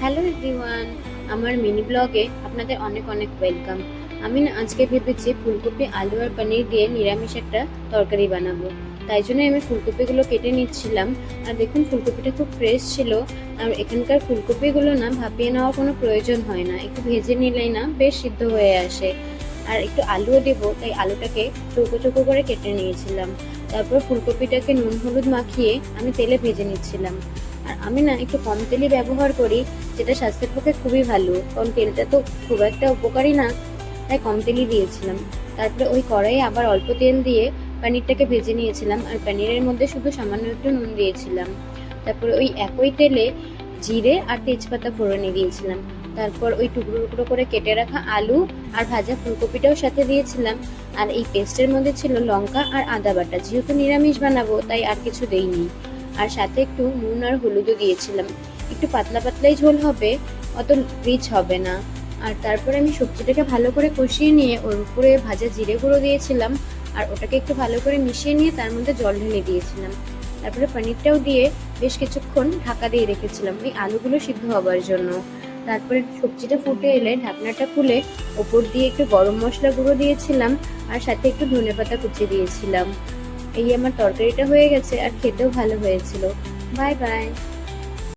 Hello everyone, আমার mini ব্লগে আপনাদের অনেক অনেক ওয়েলকাম। আমি না আজকে ভেবেছি ফুলকপি, আলু আর পনির দিয়ে নিরামিষ একটা তরকারি বানাবো। তাই জন্য আমি ফুলকপিগুলো কেটে নিচ্ছিলাম। আর দেখুন, ফুলকপিটা খুব ফ্রেশ ছিল। আর এখানকার ফুলকপিগুলো না ভাপিয়ে নেওয়ার কোনো প্রয়োজন হয় না, একটু ভেজে নিলেই না বেশ সিদ্ধ হয়ে আসে। আর একটু আলুও দেবো, তাই আলুটাকে চৌকো চৌকো করে কেটে নিয়েছিলাম। তারপর ফুলকপিটাকে নুন হলুদ মাখিয়ে আমি তেলে ভেজে নিচ্ছিলাম। আর আমি না একটু কম তেলই ব্যবহার করি, যেটা স্বাস্থ্যের পক্ষে খুবই ভালো, কারণ তেলটা তো খুব একটা উপকারী না, তাই কম তেলই দিয়েছিলাম। তারপরে ওই কড়াইয়ে আবার অল্প তেল দিয়ে পনিরটাকে ভেজে নিয়েছিলাম, আর পনিরের মধ্যে শুধু সামান্য একটু নুন দিয়েছিলাম। তারপরে ওই একই তেলে জিরে আর তেজপাতা ফোড়নে দিয়েছিলাম। তারপর ওই টুকরো টুকরো করে কেটে রাখা আলু আর ভাজা ফুলকপিটাও সাথে দিয়েছিলাম। আর এই পেস্টের মধ্যে ছিল লঙ্কা আর আদা বাটা, যেহেতু নিরামিষ বানাবো তাই আর কিছু দেইনি। আর সাথে একটু নুন আর হলুদও দিয়েছিলাম। একটু পাতলা পাতলাই ঝোল হবে, অত রিচ হবে না। আর তারপরে আমি সবজিটাকে ভালো করে কষিয়ে নিয়ে ওর উপরে ভাজা জিরে গুঁড়ো দিয়েছিলাম। আর ওটাকে একটু ভালো করে মিশিয়ে নিয়ে তার মধ্যে জল ঢেলে দিয়েছিলাম। তারপরে পনিরটাও দিয়ে বেশ কিছুক্ষণ ঢাকা দিয়ে রেখেছিলাম ওই আলুগুলো সিদ্ধ হবার জন্য। তারপরে সবজিটা ফুটে এলে ঢাকনাটা খুলে ওপর দিয়ে একটু গরম মশলা গুঁড়ো দিয়েছিলাম, আর সাথে একটু ধনেপাতা কুচি দিয়েছিলাম। এই আমার তরকারিটা হয়ে গেছে, আর খেতেও ভালো হয়েছিল। Bye bye.